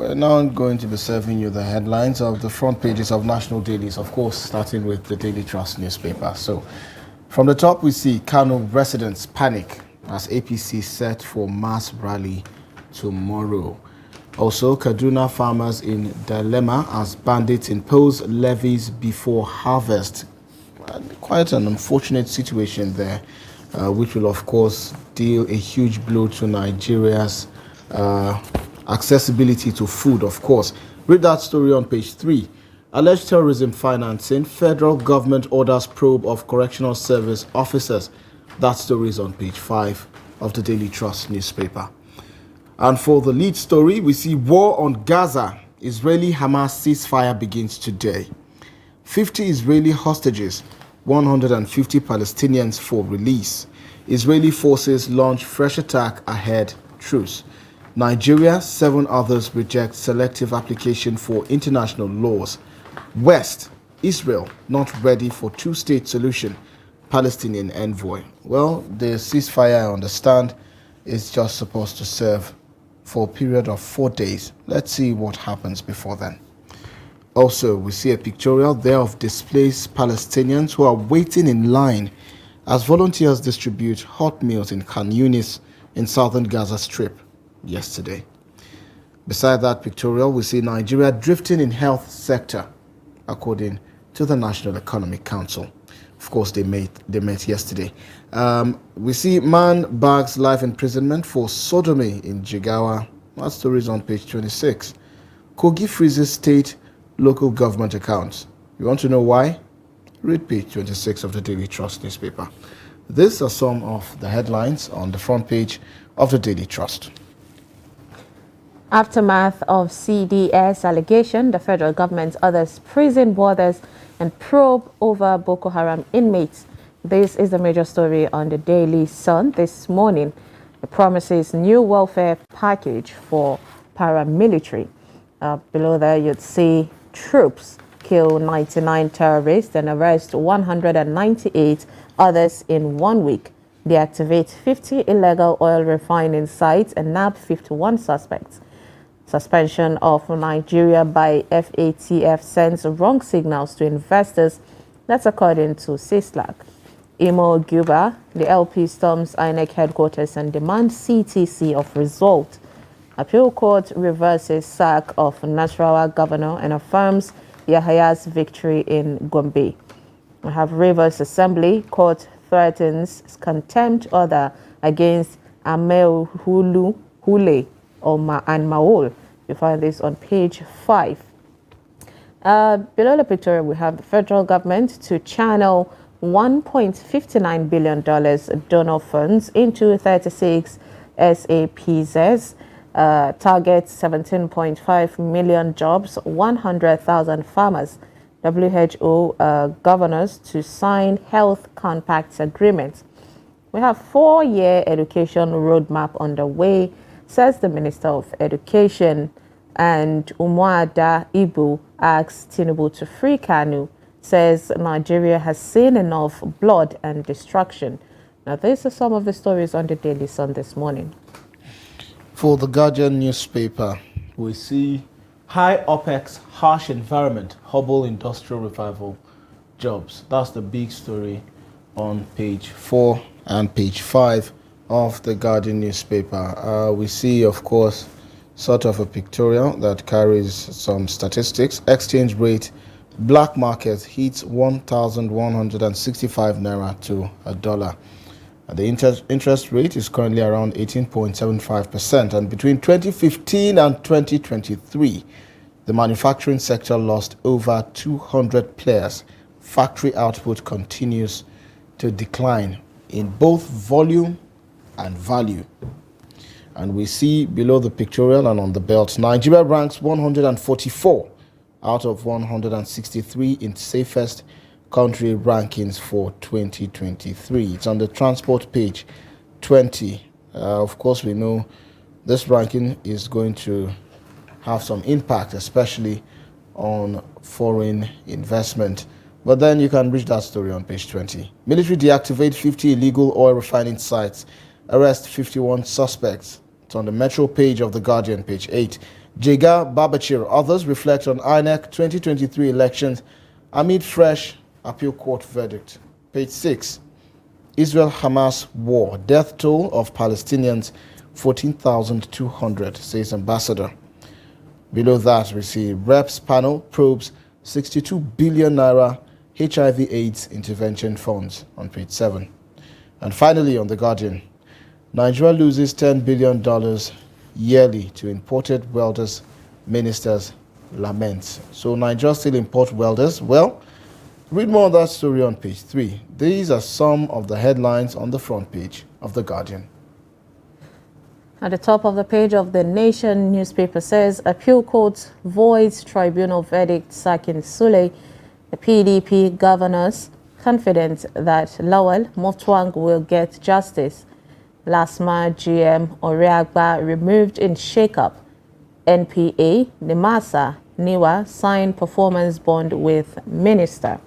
we're now going to be serving you the headlines of the front pages of national dailies, of course, starting with the Daily Trust newspaper. So, from the top, we see Kano residents panic as APC set for mass rally tomorrow. Also, Kaduna farmers in dilemma as bandits impose levies before harvest. Quite an unfortunate situation there, which will, of course, deal a huge blow to Nigeria's accessibility to food, of course. Read that story on page 3. Alleged terrorism financing, federal government orders probe of correctional service officers. That story is on page 5 of the Daily Trust newspaper. And for the lead story, we see war on Gaza. Israeli-Hamas ceasefire begins today. 50 Israeli hostages, 150 Palestinians for release. Israeli forces launch fresh attack ahead truce. Nigeria, 7 others reject selective application for international laws. West, Israel not ready for two-state solution. Palestinian envoy. Well, the ceasefire, I understand, is just supposed to serve for a period of 4 days. Let's see what happens before then. Also, we see a pictorial there of displaced Palestinians who are waiting in line as volunteers distribute hot meals in Khan Yunis in southern Gaza Strip yesterday. Beside that pictorial, we see Nigeria drifting in health sector, according to the National Economic Council. Of course, they met yesterday. We see man bags life imprisonment for sodomy in Jigawa. That story is on page 26. Kogi freezes state local government accounts. You want to know why? Read page 26 of the Daily Trust newspaper. These are some of the headlines on the front page of the Daily Trust. Aftermath of CDS allegation, the federal government orders prison warders and probe over Boko Haram inmates. This is the major story on the Daily Sun this morning. It promises new welfare package for paramilitary. Below there, you'd see troops kill 99 terrorists and arrest 198 others in 1 week. Deactivate 50 illegal oil refining sites and nab 51 suspects. Suspension of Nigeria by FATF sends wrong signals to investors. That's according to CISLAC. Imo Guber, the LP storms INEC headquarters and demands CTC of result. Appeal court reverses sack of Nasarawa governor and affirms Yahaya's victory in Gombe. We have Rivers Assembly court threatens contempt order against Amel Hule and Maul. You find this on page 5. Below the picture, we have the federal government to channel $1.59 billion donor funds into 36 SAPZs, target 17.5 million jobs, 100,000 farmers. WHO governors to sign health compacts agreements. We have 4-year education roadmap underway, says the Minister of Education, and Umuada Ibu asks Tinubu to free Kano, says Nigeria has seen enough blood and destruction. Now, these are some of the stories on the Daily Sun this morning. For the Guardian newspaper, we see high OPEX, harsh environment, hobble industrial revival jobs. That's the big story on page 4 and page 5 of the Guardian newspaper. We see, of course, sort of a pictorial that carries some statistics. Exchange rate, black market hits 1,165 naira to a dollar. The interest rate is currently around 18.75%, and between 2015 and 2023, the manufacturing sector lost over 200 players. Factory output continues to decline in both volume and value. And we see below the pictorial and on the belt, Nigeria ranks 144 out of 163 in safest country rankings for 2023. It's on the transport page 20. Of course, we know this ranking is going to have some impact, especially on foreign investment. But then you can read that story on page 20. Military deactivate 50 illegal oil refining sites, arrest 51 suspects. It's on the Metro page of The Guardian, page 8. Jega Babachir, others reflect on INEC 2023 elections amid fresh appeal court verdict. Page 6. Israel-Hamas war, death toll of Palestinians 14,200, says ambassador. Below that, we see Reps panel probes 62 billion naira HIV/AIDS intervention funds on page 7. And finally, on The Guardian, Nigeria loses $10 billion yearly to imported welders, ministers lament. So Nigeria still import welders? Well, read more of that story on page 3. These are some of the headlines on the front page of The Guardian. At the top of the page of The Nation newspaper says, Appeal Court voids tribunal verdict sacking Sule. The PDP governors confident that Lawal Motwang will get justice. Lasma GM Oriagba removed in shakeup. NPA, Nimasa, Niwa sign performance bond with minister.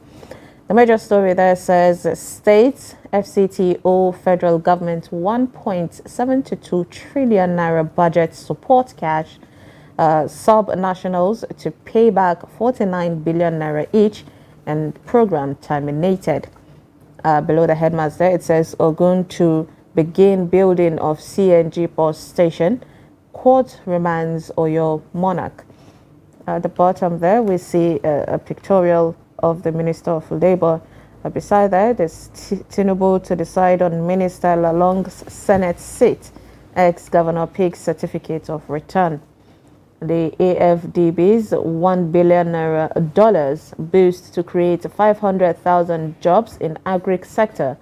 The major story there says states, FCTO, federal government 1.72 trillion naira budget support cash, sub-nationals to pay back 49 billion naira each, and program terminated. Below the headmaster there, it says Ogun to begin building of CNG bus station. Court remands Oyo monarch. At the bottom there, we see a pictorial of the Minister of Labour. Beside that, there's Tinubu to decide on Minister Lalong's Senate seat. Ex-Governor picks certificate of return. The AFDB's $1 billion boost to create 500,000 jobs in agri sector.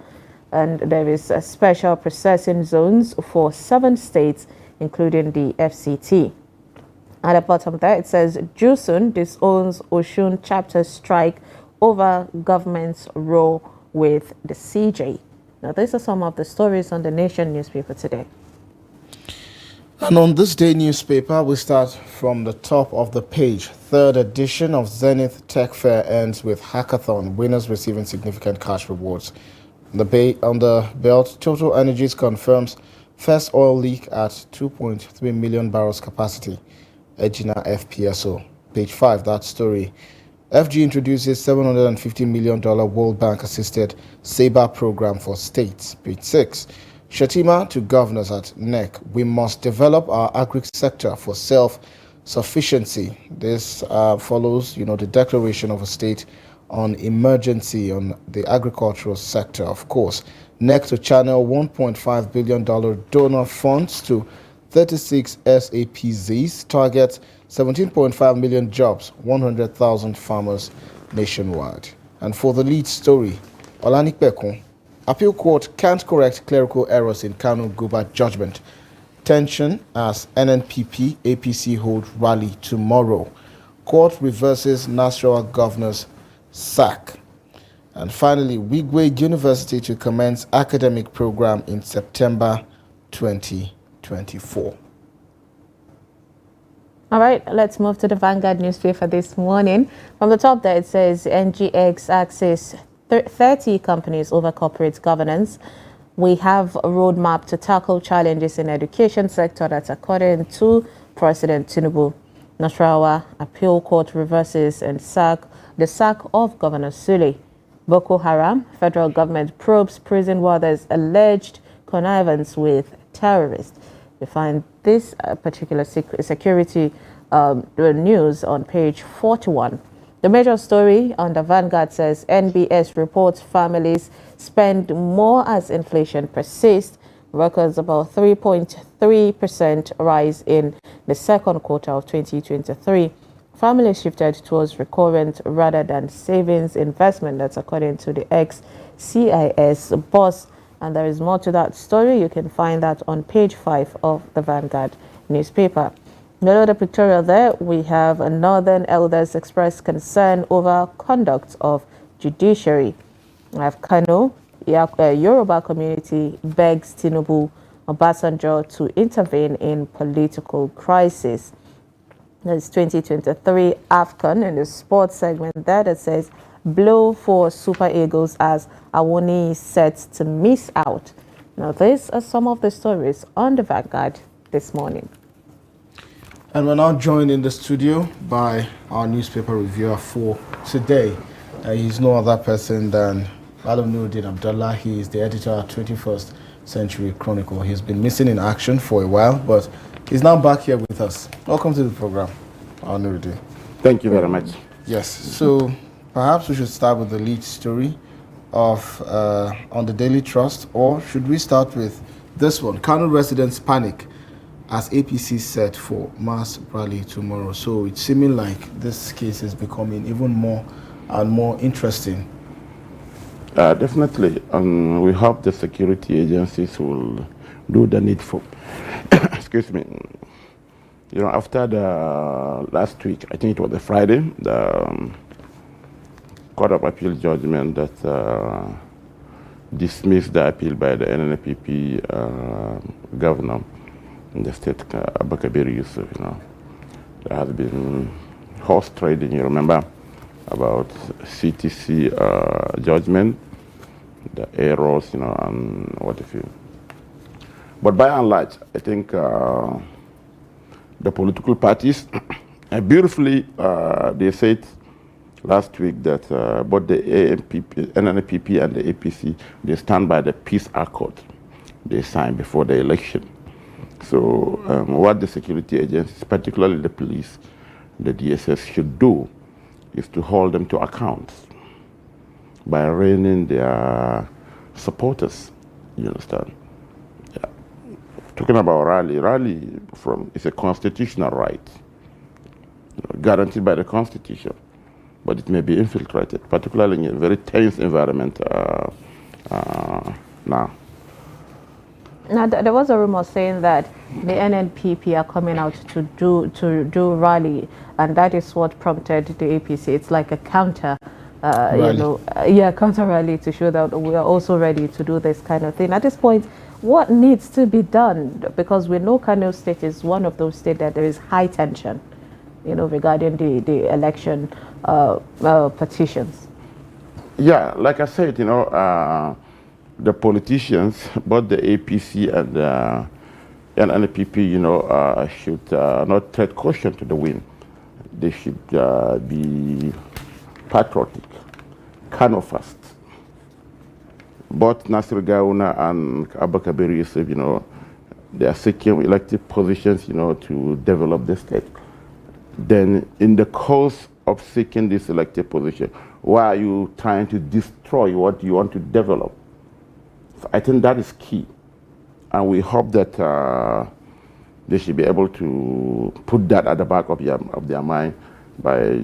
And there is a special processing zones for 7 states, including the FCT. At the bottom there, it says, Jusun disowns Oshun chapter strike over government's role with the CJ. Now, these are some of the stories on The Nation newspaper today. And on this day newspaper, we start from the top of the page. 3rd edition of Zenith Tech Fair ends with hackathon, winners receiving significant cash rewards. On the belt, Total Energies confirms first oil leak at 2.3 million barrels capacity. Ejina FPSO. Page 5, that story. FG introduces $750 million World Bank assisted SABA program for states. Page 6. Shatima to governors at NEC. We must develop our agri sector for self-sufficiency. This follows, the declaration of a state on emergency on the agricultural sector, of course. NEC to channel $1.5 billion donor funds to 36 SAPZs, targets 17.5 million jobs, 100,000 farmers nationwide. And for the lead story, Olanipekun, appeal court can't correct clerical errors in Kano Guber judgment. Tension as NNPP APC hold rally tomorrow. Court reverses Nasarawa governor's sack. And finally, Wigwe University to commence academic program in September 2024. All right, let's move to the Vanguard newspaper this morning. From the top there, it says NGX axes 30 companies over corporate governance. We have a roadmap to tackle challenges in education sector that's according to President Tinubu. Nasarawa appeal court reverses and the sack of Governor Sule. Boko Haram, federal government probes prison warders alleged connivance with terrorists. You find this particular security news on page 41. The major story on the Vanguard says NBS reports families spend more as inflation persists. Records about 3.3% rise in the second quarter of 2023. Families shifted towards recurrent rather than savings investment. That's according to the ex-CIS boss. And there is more to that story. You can find that on page 5 of the Vanguard newspaper. Below the pictorial there, we have Northern elders express concern over conduct of judiciary. I have Kano, Yoruba community begs Tinubu Obasanjo to intervene in political crisis. There's 2023 AFCON in the sports segment there that says blow for Super Eagles as Awoni is set to miss out. Now, these are some of the stories on the Vanguard this morning. And we're now joined in the studio by our newspaper reviewer for today. He's no other person than Nuruddin Abdullah. He is the editor at 21st Century Chronicle. He's been missing in action for a while, but he's now back here with us. Welcome to the program, Nuruddin. Thank you very much. Yes, so perhaps we should start with the lead story of on the Daily Trust, or should we start with this one? Kano residents panic as APC set for mass rally tomorrow. So it's seeming like this case is becoming even more and more interesting. Definitely. We hope the security agencies will do the needful. Excuse me. You know, after the last week, I think it was the Friday, the Court of Appeal judgment that dismissed the appeal by the NNPP governor in the state, Guber, Yusuf. You know, there has been horse trading. You remember about CTC judgment, the errors, you know, and what have you. But by and large, I think the political parties, beautifully, they said last week that both the NNPP and the APC, they stand by the peace accord they signed before the election. So what the security agencies, particularly the police, the DSS, should do is to hold them to account by reining their supporters. You understand? Yeah. Talking about rally is a constitutional right, you know, guaranteed by the Constitution, but it may be infiltrated, particularly in a very tense environment now. Now, there was a rumor saying that the NNPP are coming out to do rally, and that is what prompted the APC. It's like a counter, counter rally to show that we are also ready to do this kind of thing. At this point, what needs to be done? Because we know Kano State is one of those states that there is high tension, you know, regarding the election petitions. Yeah, like I said, you know. The politicians, both the APC and NNPP, you know, should not tread caution to the wind. They should be patriotic, Kano first. Both Nasir Gauna and Guber Yusuf, you know, they are seeking elected positions, you know, to develop the state. Then, in the course of seeking this elected position, why are you trying to destroy what you want to develop? I think that is key, and we hope that they should be able to put that at the back of their mind by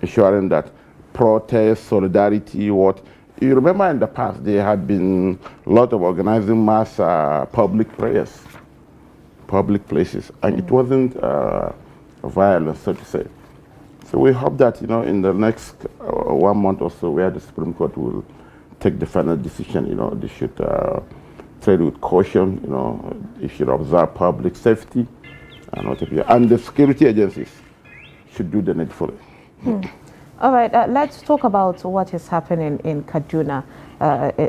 ensuring that protest, solidarity, what you remember in the past, there had been a lot of organizing mass public prayers, public places, and it wasn't violent, so to say. So we hope that, you know, in the next 1 month or so, where the Supreme Court will take the final decision, you know, they should tread with caution, you know, they should observe public safety and whatever. And the security agencies should do the needful. All right, let's talk about what is happening in Kaduna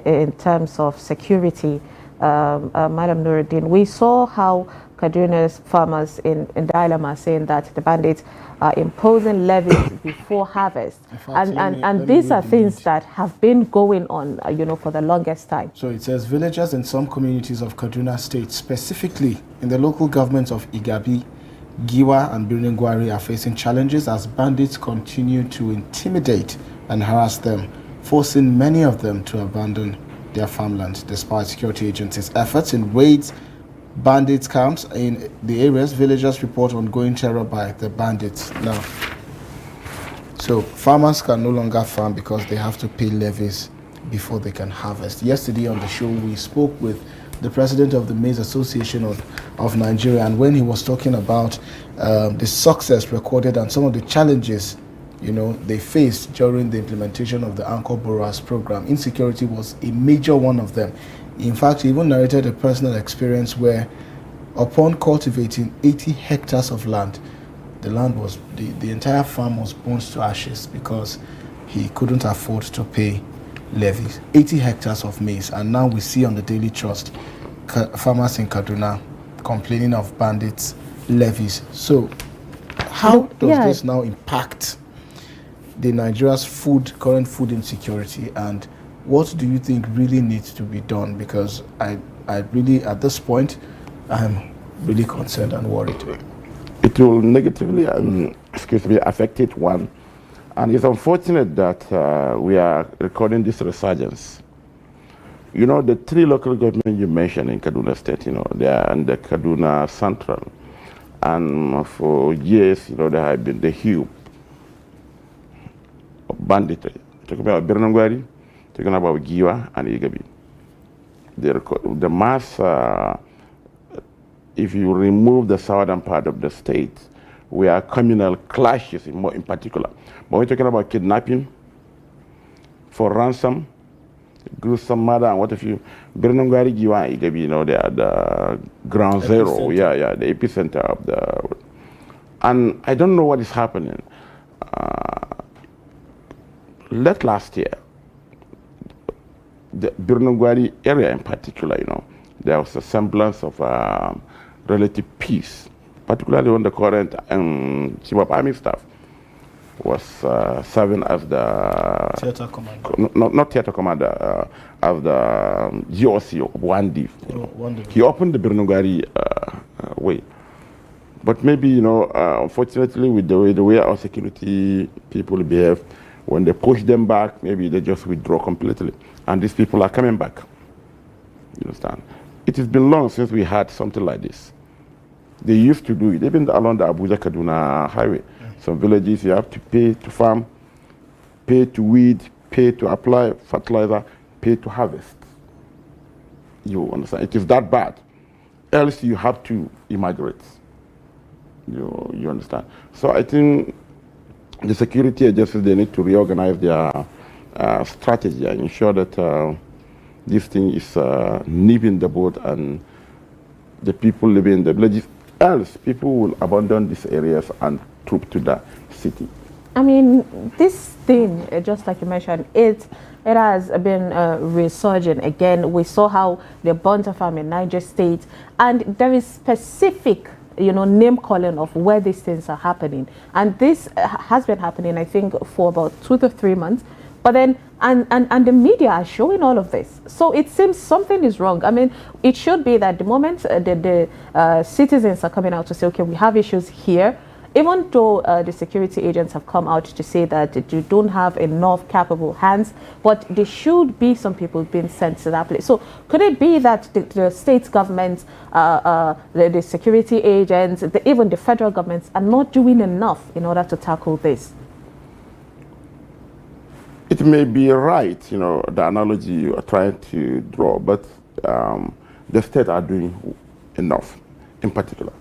in terms of security. Madam Nuruddin, we saw how Kaduna's farmers in dilemma saying that the bandits are imposing levies before harvest. And these are things that have been going on, you know, for the longest time. So it says villagers in some communities of Kaduna State, specifically in the local governments of Igabi, Giwa and Birnin Gwari, are facing challenges as bandits continue to intimidate and harass them, forcing many of them to abandon their farmland. Despite security agencies' efforts in raids, bandits camps in the areas, villagers report ongoing terror by the bandits. Now, so farmers can no longer farm because they have to pay levies before they can harvest. Yesterday on the show, we spoke with the president of the Maize Association of Nigeria, and when he was talking about the success recorded and some of the challenges, you know, they faced during the implementation of the Anchor Borrowers program, insecurity was a major one of them. In fact, he even narrated a personal experience where, upon cultivating 80 hectares of land, the entire farm was burnt to ashes because he couldn't afford to pay levies. 80 hectares of maize, and now we see on the Daily Trust farmers in Kaduna complaining of bandits levies. So how does Yeah. this now impact the Nigeria's current food insecurity, and what do you think really needs to be done? Because I really, at this point, I'm really concerned and worried. It will negatively, affect it, one. And it's unfortunate that we are recording this resurgence. You know, the three local governments you mentioned in Kaduna State, they are under Kaduna Central. And for years, there have been the hue of banditry. Talking about Birnangwari, talking about Giwa and Igabi. The mass, if you remove the southern part of the state, where communal clashes in particular. But we're talking about kidnapping, for ransom, gruesome murder, and what if you Birnangwari, Giwa, and Igabi, they are the ground zero, the epicenter of the. And I don't know what is happening. Last year, the Birnangwari area in particular, there was a semblance of relative peace, particularly when the current chief of army staff was serving as the Theater commander. not theater commander, as the GOC of Wandi. He opened the Birnangwari way. But maybe, unfortunately, with the way our security people behave, when they push them back, maybe they just withdraw completely. And these people are coming back. You understand? It has been long since we had something like this. They used to do it, even along the Abuja-Kaduna highway. Some villages, you have to pay to farm, pay to weed, pay to apply fertilizer, pay to harvest. You understand? It is that bad. Else you have to immigrate. You understand? So I think the security agencies, they need to reorganize their strategy and ensure that this thing is nipping the boat and the people living in the villages. Else, people will abandon these areas and troop to the city. I mean, this thing, just like you mentioned, it has been resurgent again. We saw how they burnt a farm in Niger State, and there is specific name calling of where these things are happening. And this has been happening, I think, for about 2 to 3 months. But then, and the media are showing all of this. So it seems something is wrong. I mean, it should be that the moment the citizens are coming out to say, okay, we have issues here, even though the security agents have come out to say that you don't have enough capable hands, but there should be some people being sent to that place. So could it be that the state governments, the security agents, even the federal governments are not doing enough in order to tackle this? It may be right, the analogy you are trying to draw, but the state are doing enough, in particular.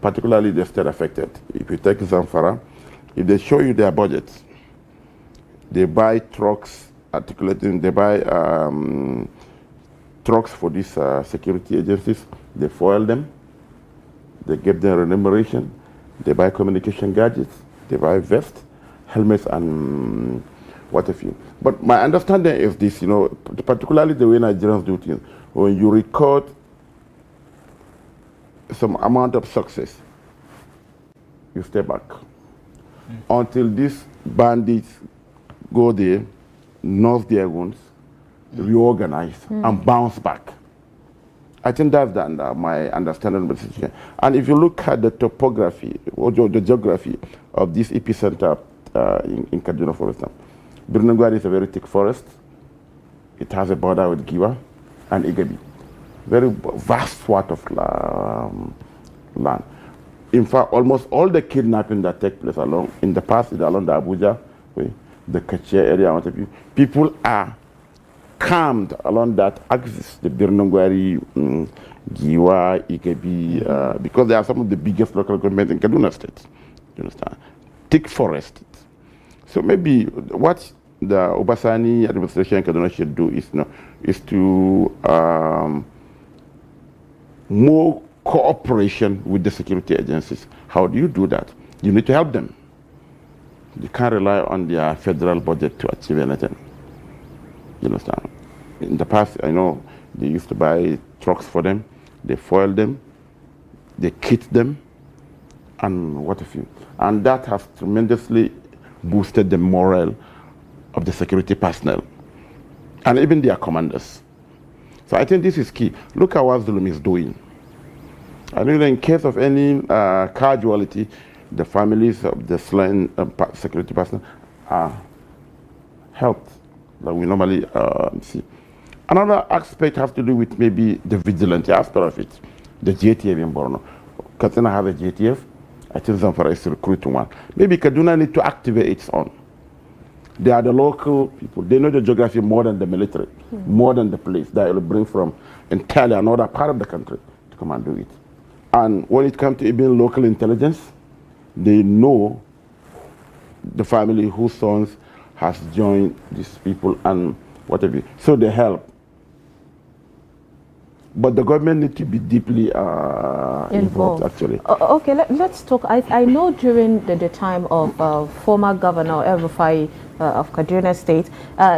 Particularly the state affected. If you take Zamfara, if they show you their budgets, they buy trucks, they buy trucks for these security agencies, they foil them, they give them remuneration, they buy communication gadgets, they buy vests, helmets, and what have you. But my understanding is this, particularly the way Nigerians do things, when you record some amount of success, you stay back. Until these bandits go there, nurse their wounds, reorganize, and bounce back. I think that's my understanding of the situation. And if you look at the topography, or the geography of this epicenter in Kaduna, for example, Birnangwari is a very thick forest. It has a border with Giwa and Igabi. Very vast swath of land. In fact, almost all the kidnapping that take place in the past is along the Abuja way, the Kachia area. People are camped along that axis, the Birnangwari, Giwa, Igabi, because they are some of the biggest local governments in Kaduna State. You understand? Thick forest. So maybe what the Obasani administration in Kaduna should do is to more cooperation with the security agencies. How do you do that? You need to help them. You can't rely on their federal budget to achieve anything. You understand? In the past, I know they used to buy trucks for them, they foil them, they kit them, and what have you. And that has tremendously boosted the morale of the security personnel and even their commanders. So I think this is key. Look at what Zulum is doing. And in case of any casualty, the families of the slain security personnel are helped, like we normally see. Another aspect has to do with maybe the vigilante aspect of it, the JTF in Borno. Katsina has a JTF, I think Zamfara is recruiting one. Maybe Kaduna need to activate its own. They are the local people. They know the geography more than the military, more than the police. They will bring from entirely another part of the country to come and do it. And when it comes to even local intelligence, they know the family whose sons has joined these people and whatever. So they help. But the government needs to be deeply involved, actually. Okay, let's talk. I know during the time of former Governor El-Rufai of Kaduna State,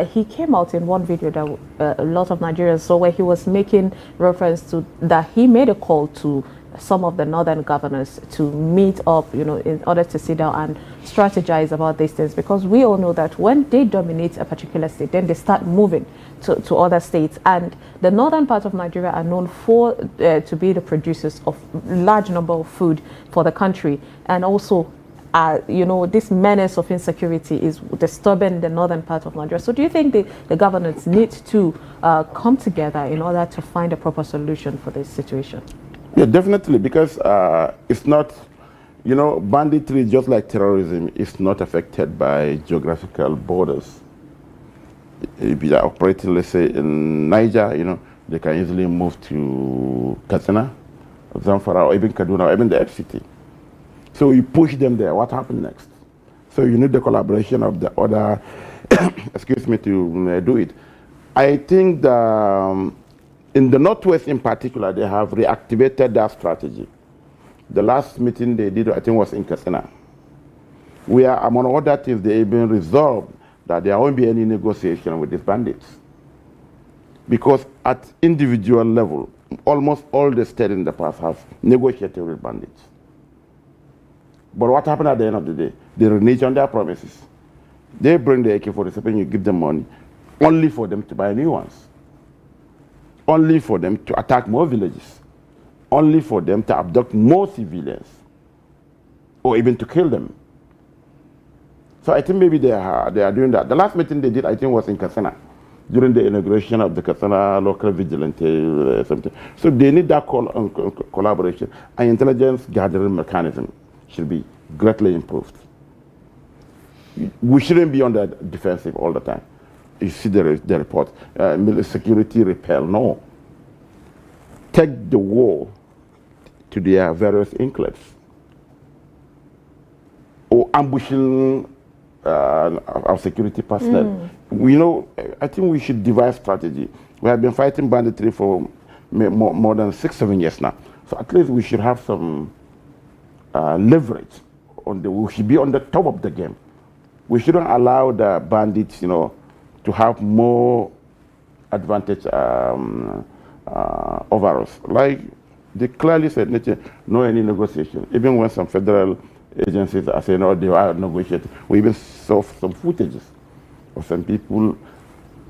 he came out in one video that a lot of Nigerians saw, where he was making reference to that he made a call to some of the northern governors to meet up, in order to sit down and strategize about these things, because we all know that when they dominate a particular state, then they start moving to other states, and the northern part of Nigeria are known for to be the producers of large number of food for the country, and also this menace of insecurity is disturbing the northern part of Nigeria. So do you think the governments need to come together in order to find a proper solution for this situation? Yeah, definitely, because it's not, banditry, just like terrorism, is not affected by geographical borders. If they are operating, let's say, in Niger, they can easily move to Katsina, Zamfara, or even Kaduna, or even the FCT. So you push them there, what happens next? So you need the collaboration of the other, excuse me, to do it. I think in the Northwest in particular, they have reactivated that strategy. The last meeting they did, I think, was in Katsina, where among other things, they even resolved that there won't be any negotiation with these bandits. Because at individual level, almost all the states in the past have negotiated with bandits. But what happened at the end of the day? They renege on their promises. They bring the AK-47, you give them money, only for them to buy new ones. Only for them to attack more villages. Only for them to abduct more civilians. Or even to kill them. So I think maybe they are doing that. The last meeting they did, I think, was in Katsina, during the inauguration of the Katsina local vigilante something. So they need that collaboration. And intelligence gathering mechanism should be greatly improved. We shouldn't be on the defensive all the time. You see the report, security repel. No. Take the war to their various enclaves. Or ambushing our security personnel. I think we should devise strategy. We have been fighting banditry for more than 6-7 years now. So at least we should have some leverage. We should be on the top of the game. We shouldn't allow the bandits, to have more advantage over us. Like they clearly said, no any negotiation. Even when some federal agencies are saying, they are negotiating. We even saw some footages of some people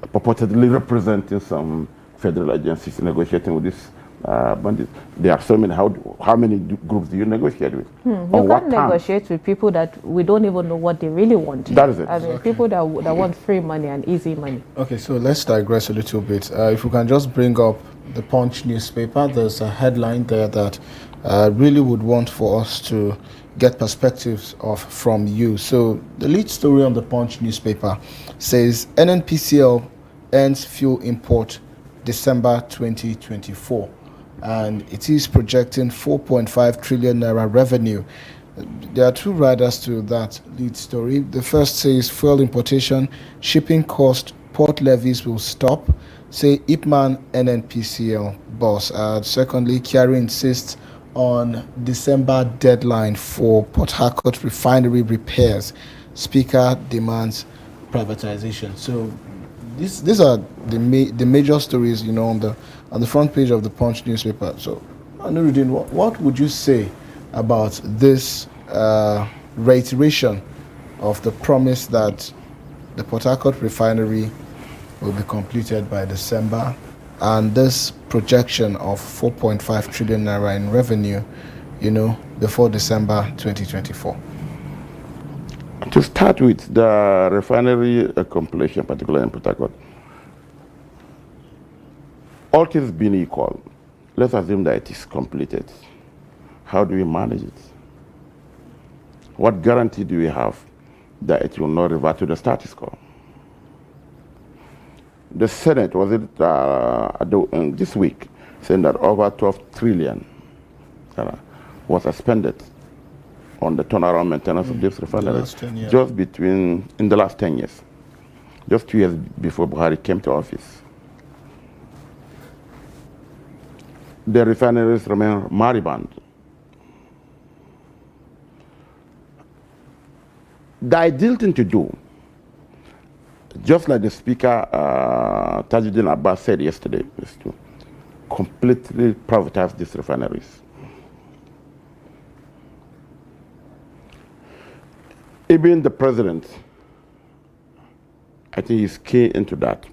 purportedly representing some federal agencies negotiating with these bandits. There are so many. How many groups do you negotiate with? You can't negotiate with people that we don't even know what they really want. That is it. I mean, people that want free money and easy money. Okay, so let's digress a little bit. If we can just bring up the Punch newspaper, there's a headline there that really would want for us to get perspectives from you. So the lead story on the Punch newspaper says NNPCL ends fuel import December 2024. And it is projecting 4.5 trillion naira revenue. There are two riders to that lead story. The first says fuel importation, shipping cost, port levies will stop, say Ipman NNPCL boss. Secondly, Kyari insists on December deadline for Port Harcourt refinery repairs. Speaker demands privatization. So these are the major stories, on the front page of the Punch newspaper. So, Anuruddin, what would you say about this reiteration of the promise that the Port Harcourt refinery will be completed by December, and this projection of 4.5 trillion naira in revenue, before December 2024? To start with, the refinery completion, particularly in Port Harcourt, all things being equal, let's assume that it is completed. How do we manage it? What guarantee do we have that it will not revert to the status quo? The Senate, was it this week, saying that over 12 trillion was expended on the turnaround maintenance of this refinery just in the last 10 years, just 2 years before Buhari came to office. The refineries remain moribund. The ideal thing to do, just like the Speaker Tajuddin Abbas said yesterday, is to completely privatize these refineries. Even the president, I think, is key into that.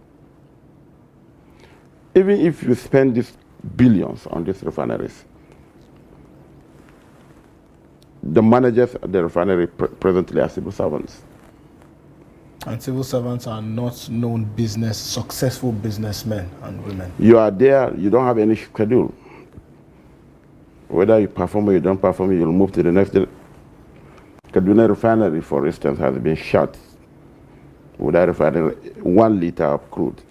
Even if you spend these billions on these refineries, the managers at the refinery presently are civil servants. And civil servants are not known successful businessmen and women. You are there, you don't have any schedule. Whether you perform or you don't perform, you'll move to the next day. Kaduna refinery, for instance, has been shut without refining 1 liter of crude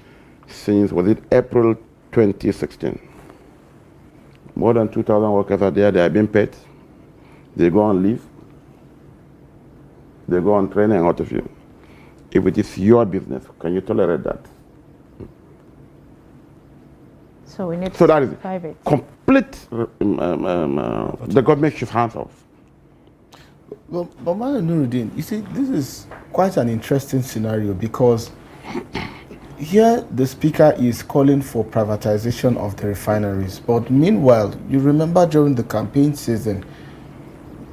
since, was it April 2016? More than 2,000 workers are there, they are being paid. They go on leave. They go on training out of you. If it is your business, can you tolerate that? So we need that is private. Complete, the government should hands off. Well, but Madam Nuruddin, you see, this is quite an interesting scenario, because here the Speaker is calling for privatization of the refineries. But meanwhile, you remember during the campaign season,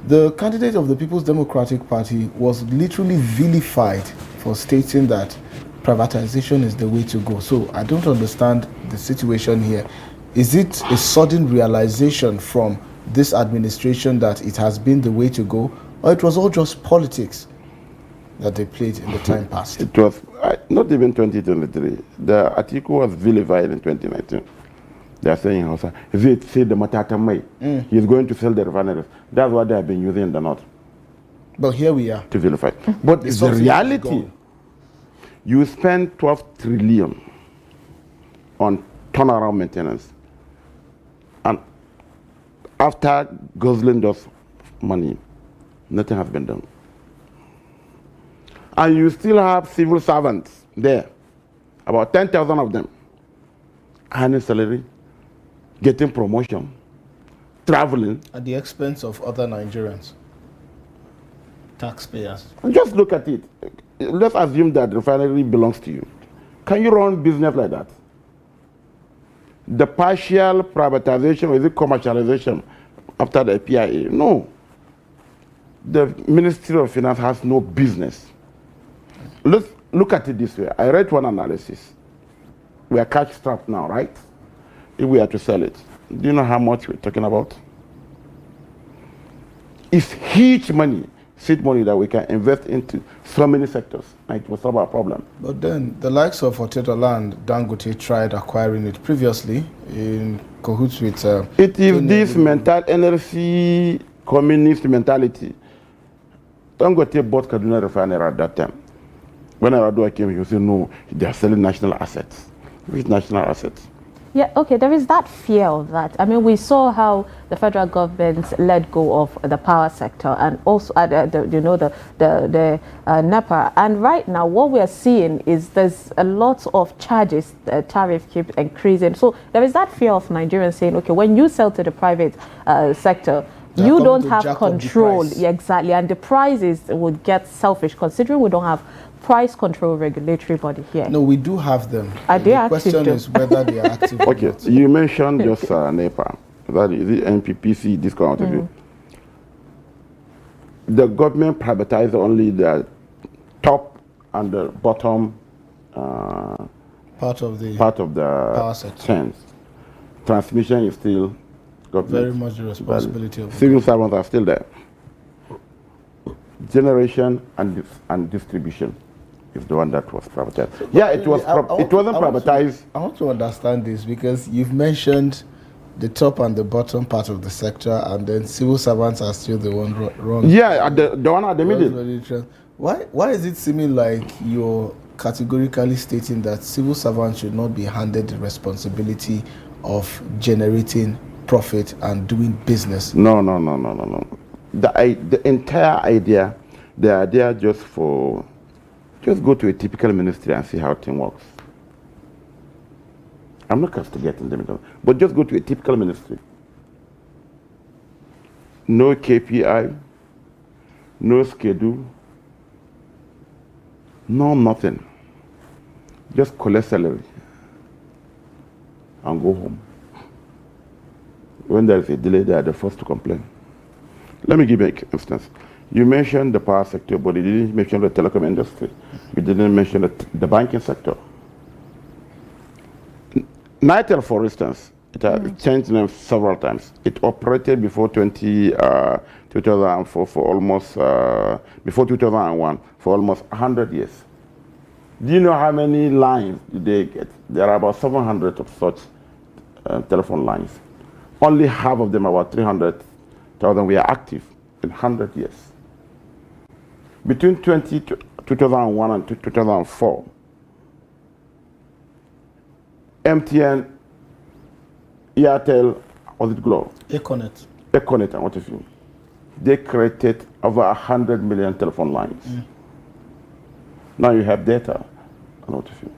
the candidate of the People's Democratic Party was literally vilified for stating that privatization is the way to go. So I don't understand the situation here. Is it a sudden realization from this administration that it has been the way to go, or it was all just politics that they played in the time past? It was not even 2023. The article was vilified in 2019. They are saying, if it say the Matata May, he's going to sell the refineries. That's what they have been using in the north. But here we are. To vilify. But it's the reality. You spend 12 trillion on turnaround maintenance. And after guzzling those money, nothing has been done. And you still have civil servants there, about 10,000 of them, earning salary, getting promotion, traveling. At the expense of other Nigerians, taxpayers. Just look at it. Let's assume that the refinery belongs to you. Can you run business like that? The partial privatization, or is it commercialization after the PIA? No. The Ministry of Finance has no business. Let's look at it this way. I read one analysis. We are cash strapped now, right? If we are to sell it, do you know how much we're talking about? It's huge money, seed money that we can invest into so many sectors, and it will solve our problem. But then the likes of Potato Land, Dangote tried acquiring it previously in cahoots with... it is this mental NLC communist mentality. Dangote bought Kaduna Refinery at that time. When Aradua came, he said, no, they are selling national assets. Which national assets? Yeah, okay, there is that fear of that. I mean, we saw how the federal government let go of the power sector and also, the NEPA. And right now, what we are seeing is there's a lot of charges, the tariff keeps increasing. So there is that fear of Nigerians saying, okay, when you sell to the private sector, you don't have control. Yeah, exactly. And the prices would get selfish, considering we don't have price control regulatory body here. No, we do have them. Are they active? The question is whether they are active. Okay, you mentioned just NEPA. That is the NPPC discount. the government privatized only the top and the bottom part of the power sector. chains. Transmission is still government. Very much the responsibility of the civil servants are still there. Generation and distribution is the one that was privatized. Yeah, it was. It wasn't privatized. I want to understand this because you've mentioned the top and the bottom part of the sector, and then civil servants are still the one wrong. Yeah, the one at the middle. Why is it seeming like you're categorically stating that civil servants should not be handed the responsibility of generating profit and doing business? No. The entire idea, the idea just go to a typical ministry and see how thing works. I'm not castigating them, but just go to a typical ministry. No KPI, no schedule, no nothing. Just collect salary and go home. When there is a delay, they are the first to complain. Let me give you an instance. You mentioned the power sector, but you didn't mention the telecom industry. You didn't mention the banking sector. Nitel, for instance, it has changed names several times. It operated before 2004 for almost, before 2001 for almost 100 years. Do you know how many lines did they get? There are about 700 of such telephone lines. Only half of them, about 300,000, were active in 100 years. Between 2001 and 2004, MTN, Airtel, was it Glow? Econet, and what have you. They created over 100 million telephone lines. Now you have data, and what have you.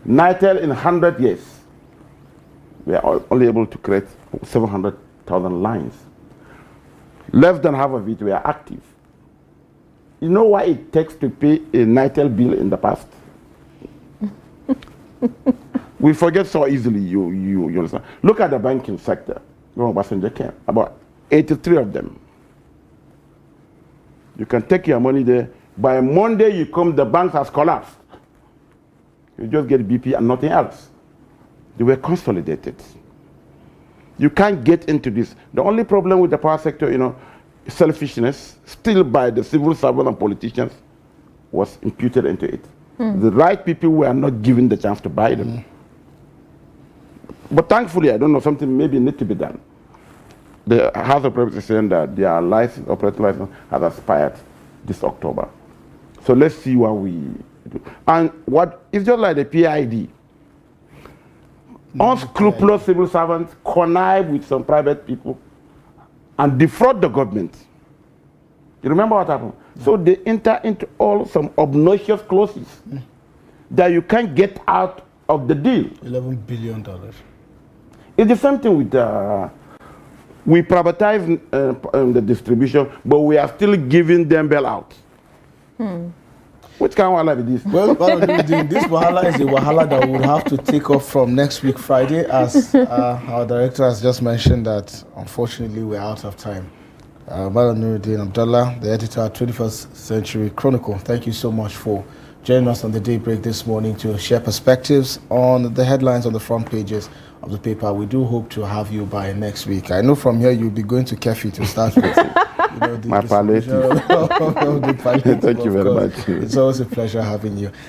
Nitel, in 100 years, we are only able to create 700,000 lines. Less than half of it were active. You know why it takes to pay a Nitel bill in the past? We forget so easily, you understand. Look at the banking sector. About 83 of them. You can take your money there. By Monday you come, the bank has collapsed. You just get BP and nothing else. They were consolidated. You can't get into this. The only problem with the power sector, selfishness, still by the civil servants and politicians, was imputed into it. The right people were not given the chance to buy them. But thankfully, I don't know, something maybe need to be done. The House of Representatives is saying that their operating license has expired this October. So let's see what we do. And it's just like the PID. Unscrupulous civil servants connive with some private people and defraud the government. You remember what happened? So they enter into some obnoxious clauses that you can't get out of the deal. $11 billion. It's the same thing with we privatize the distribution, but we are still giving them bailout. Which kind of wahala is this? Well, this wahala is a wahala that we'll have to take off from next week Friday, as our director has just mentioned that unfortunately we're out of time. Nuruddin Abdullah, the editor at 21st Century Chronicle, thank you so much for joining us on the Daybreak this morning to share perspectives on the headlines on the front pages of the paper. We do hope to have you by next week. I know from here you'll be going to Kefi to start with. My palliative. Thank you very much. It's always a pleasure having you.